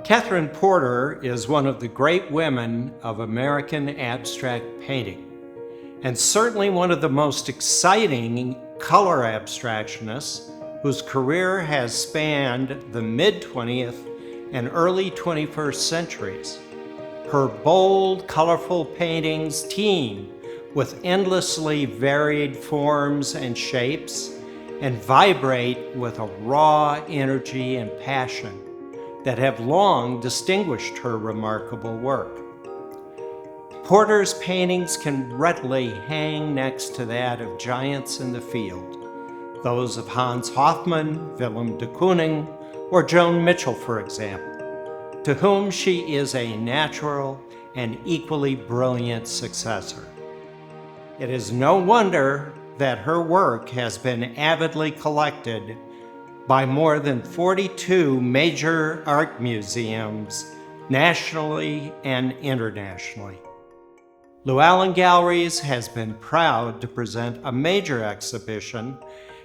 Katherine Porter is one of the great women of American abstract painting, and certainly one of the most exciting color abstractionists whose career has spanned the mid-20th and early 21st centuries. Her bold, colorful paintings teem with endlessly varied forms and shapes and vibrate with a raw energy and passion that have long distinguished her remarkable work. Porter's paintings can readily hang next to that of giants in the field, those of Hans Hofmann, Willem de Kooning, or Joan Mitchell, for example, to whom she is a natural and equally brilliant successor. It is no wonder that her work has been avidly collected by more than 42 major art museums nationally and internationally. Llewellyn Galleries has been proud to present a major exhibition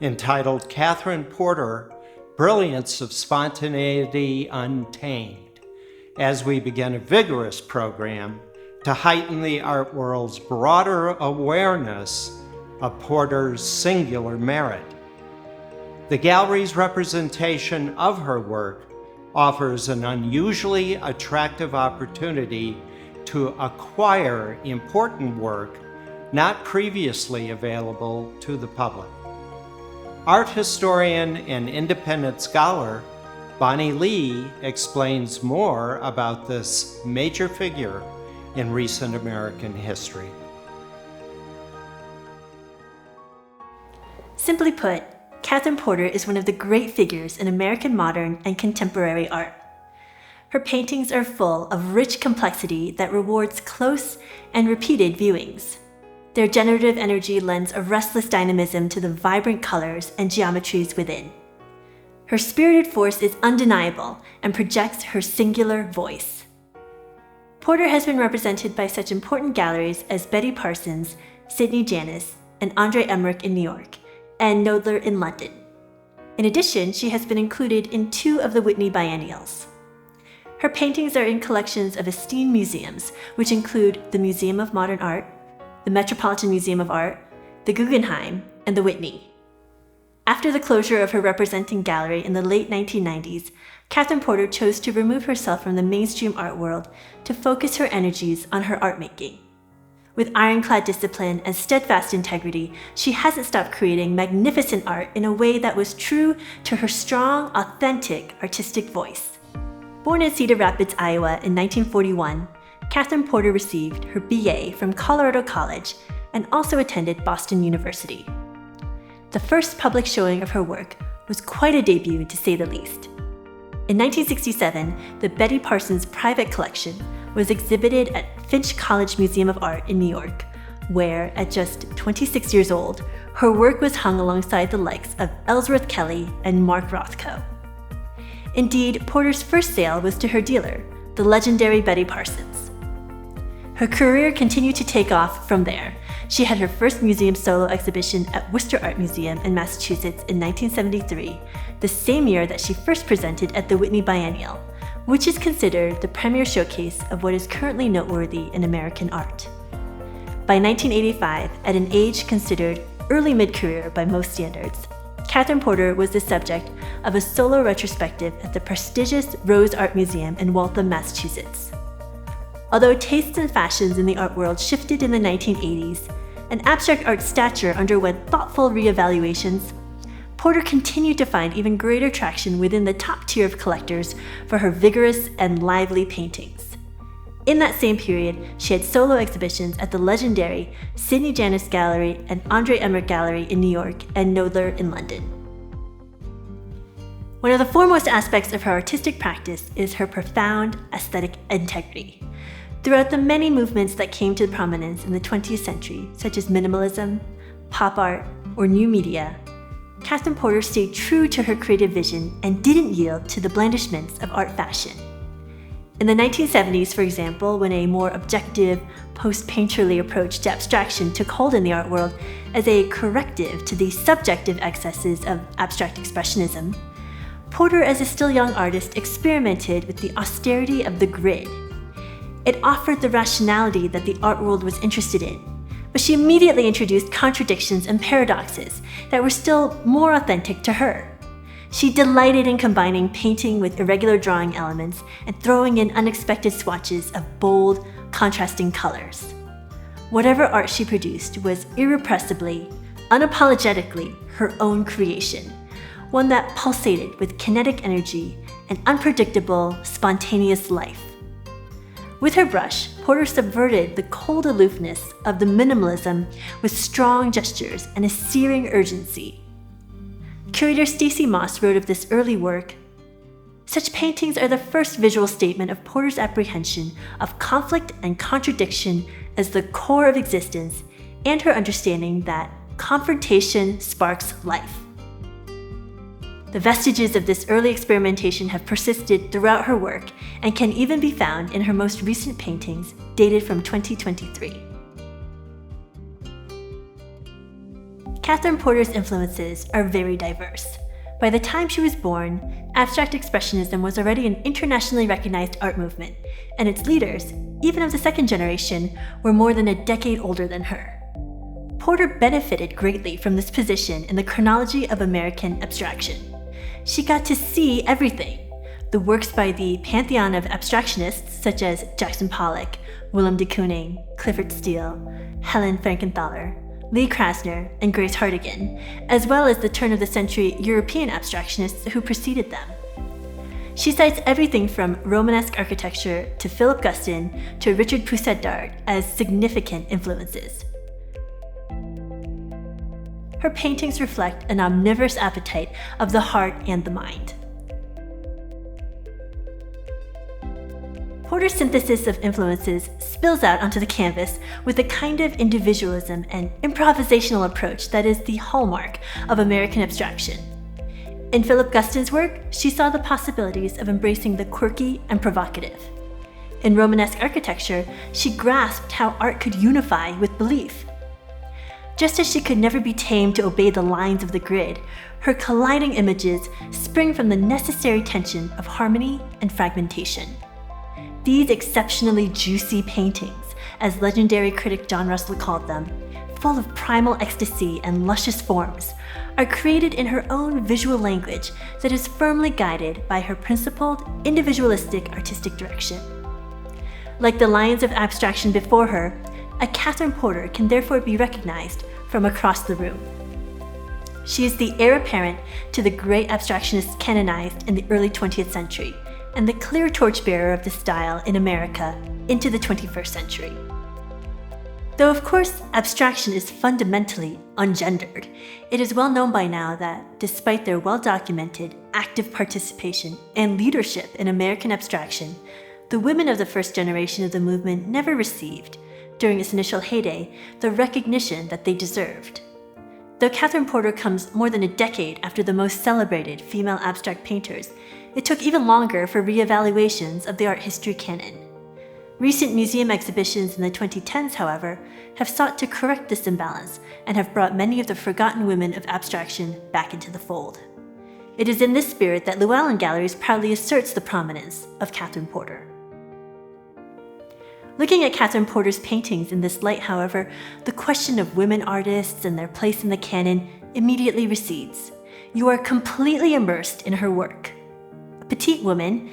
entitled Katherine Porter, Brilliance of Spontaneity Untamed, as we begin a vigorous program to heighten the art world's broader awareness of Porter's singular merit. The gallery's representation of her work offers an unusually attractive opportunity to acquire important work not previously available to the public. Art historian and independent scholar Bonnie Lee explains more about this major figure in recent American history. Simply put, Katherine Porter is one of the great figures in American modern and contemporary art. Her paintings are full of rich complexity that rewards close and repeated viewings. Their generative energy lends a restless dynamism to the vibrant colors and geometries within. Her spirited force is undeniable and projects her singular voice. Porter has been represented by such important galleries as Betty Parsons, Sidney Janis, and Andre Emmerich in New York, and Knoedler in London. In addition, she has been included in 2 of the Whitney Biennials. Her paintings are in collections of esteemed museums, which include the Museum of Modern Art, the Metropolitan Museum of Art, the Guggenheim, and the Whitney. After the closure of her representing gallery in the late 1990s, Katherine Porter chose to remove herself from the mainstream art world to focus her energies on her art making. With ironclad discipline and steadfast integrity, she hasn't stopped creating magnificent art in a way that was true to her strong, authentic, artistic voice. Born in Cedar Rapids, Iowa in 1941, Katherine Porter received her BA from Colorado College and also attended Boston University. The first public showing of her work was quite a debut, to say the least. In 1967, the Betty Parsons private collection was exhibited at Finch College Museum of Art in New York, where, at just 26 years old, her work was hung alongside the likes of Ellsworth Kelly and Mark Rothko. Indeed, Porter's first sale was to her dealer, the legendary Betty Parsons. Her career continued to take off from there. She had her first museum solo exhibition at Worcester Art Museum in Massachusetts in 1973, the same year that she first presented at the Whitney Biennial, which is considered the premier showcase of what is currently noteworthy in American art. By 1985, at an age considered early mid-career by most standards, Katherine Porter was the subject of a solo retrospective at the prestigious Rose Art Museum in Waltham, Massachusetts. Although tastes and fashions in the art world shifted in the 1980s, and abstract art stature underwent thoughtful reevaluations, Porter continued to find even greater traction within the top tier of collectors for her vigorous and lively paintings. In that same period, she had solo exhibitions at the legendary Sidney Janis Gallery and Andre Emmerich Gallery in New York and Knoedler in London. One of the foremost aspects of her artistic practice is her profound aesthetic integrity. Throughout the many movements that came to prominence in the 20th century, such as minimalism, pop art, or new media, Katherine Porter stayed true to her creative vision and didn't yield to the blandishments of art fashion. In the 1970s, for example, when a more objective, post-painterly approach to abstraction took hold in the art world as a corrective to the subjective excesses of abstract expressionism, Porter, as a still young artist, experimented with the austerity of the grid. It offered the rationality that the art world was interested in, but she immediately introduced contradictions and paradoxes that were still more authentic to her. She delighted in combining painting with irregular drawing elements and throwing in unexpected swatches of bold, contrasting colors. Whatever art she produced was irrepressibly, unapologetically her own creation, one that pulsated with kinetic energy and unpredictable, spontaneous life. With her brush, Porter subverted the cold aloofness of the minimalism with strong gestures and a searing urgency. Curator Stacey Moss wrote of this early work, "Such paintings are the first visual statement of Porter's apprehension of conflict and contradiction as the core of existence, and her understanding that confrontation sparks life." The vestiges of this early experimentation have persisted throughout her work and can even be found in her most recent paintings, dated from 2023. Katherine Porter's influences are very diverse. By the time she was born, abstract expressionism was already an internationally recognized art movement, and its leaders, even of the second generation, were more than a decade older than her. Porter benefited greatly from this position in the chronology of American abstraction. She got to see everything: the works by the pantheon of abstractionists such as Jackson Pollock, Willem de Kooning, Clifford Steele, Helen Frankenthaler, Lee Krasner, and Grace Hartigan, as well as the turn-of-the-century European abstractionists who preceded them. She cites everything from Romanesque architecture to Philip Guston to Richard Poussin-Dart as significant influences. Her paintings reflect an omnivorous appetite of the heart and the mind. Porter's synthesis of influences spills out onto the canvas with a kind of individualism and improvisational approach that is the hallmark of American abstraction. In Philip Guston's work, she saw the possibilities of embracing the quirky and provocative. In Romanesque architecture, she grasped how art could unify with belief. Just as she could never be tamed to obey the lines of the grid, her colliding images spring from the necessary tension of harmony and fragmentation. These exceptionally juicy paintings, as legendary critic John Russell called them, full of primal ecstasy and luscious forms, are created in her own visual language that is firmly guided by her principled, individualistic artistic direction. Like the lions of abstraction before her, a Katherine Porter can therefore be recognized from across the room. She is the heir apparent to the great abstractionists canonized in the early 20th century, and the clear torchbearer of the style in America into the 21st century. Though of course abstraction is fundamentally ungendered, it is well known by now that despite their well-documented active participation and leadership in American abstraction, the women of the first generation of the movement never received, during its initial heyday, the recognition that they deserved. Though Katherine Porter comes more than a decade after the most celebrated female abstract painters, it took even longer for re-evaluations of the art history canon. Recent museum exhibitions in the 2010s, however, have sought to correct this imbalance and have brought many of the forgotten women of abstraction back into the fold. It is in this spirit that Llewellyn Galleries proudly asserts the prominence of Katherine Porter. Looking at Katherine Porter's paintings in this light, however, the question of women artists and their place in the canon immediately recedes. You are completely immersed in her work. A petite woman,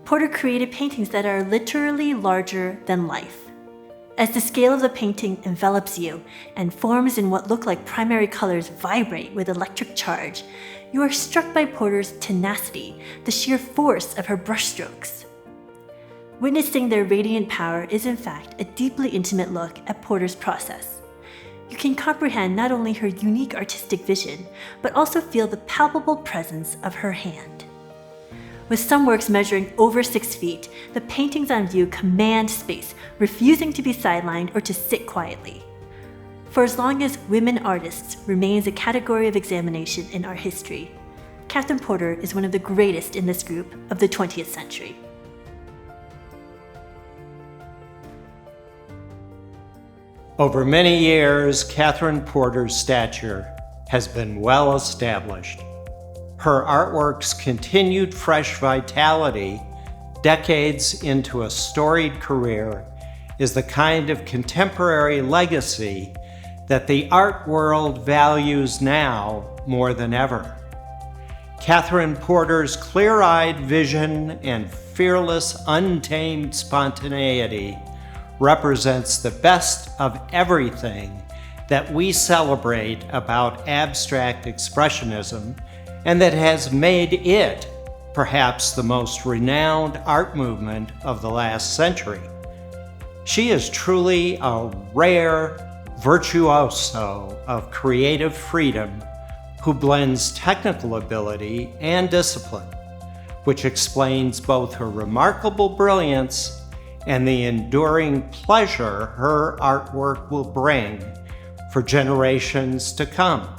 Porter created paintings that are literally larger than life. As the scale of the painting envelops you and forms in what look like primary colors vibrate with electric charge, you are struck by Porter's tenacity, the sheer force of her brushstrokes. Witnessing their radiant power is in fact a deeply intimate look at Porter's process. You can comprehend not only her unique artistic vision, but also feel the palpable presence of her hand. With some works measuring over 6 feet, the paintings on view command space, refusing to be sidelined or to sit quietly. For as long as women artists remains a category of examination in art history, Katherine Porter is one of the greatest in this group of the 20th century. Over many years, Katherine Porter's stature has been well established. Her artwork's continued fresh vitality, decades into a storied career, is the kind of contemporary legacy that the art world values now more than ever. Katherine Porter's clear-eyed vision and fearless, untamed spontaneity represents the best of everything that we celebrate about abstract expressionism, and that has made it perhaps the most renowned art movement of the last century. She is truly a rare virtuoso of creative freedom who blends technical ability and discipline, which explains both her remarkable brilliance and the enduring pleasure her artwork will bring for generations to come.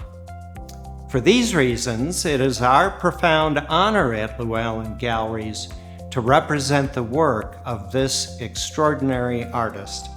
For these reasons, it is our profound honor at Llewellyn Galleries to represent the work of this extraordinary artist.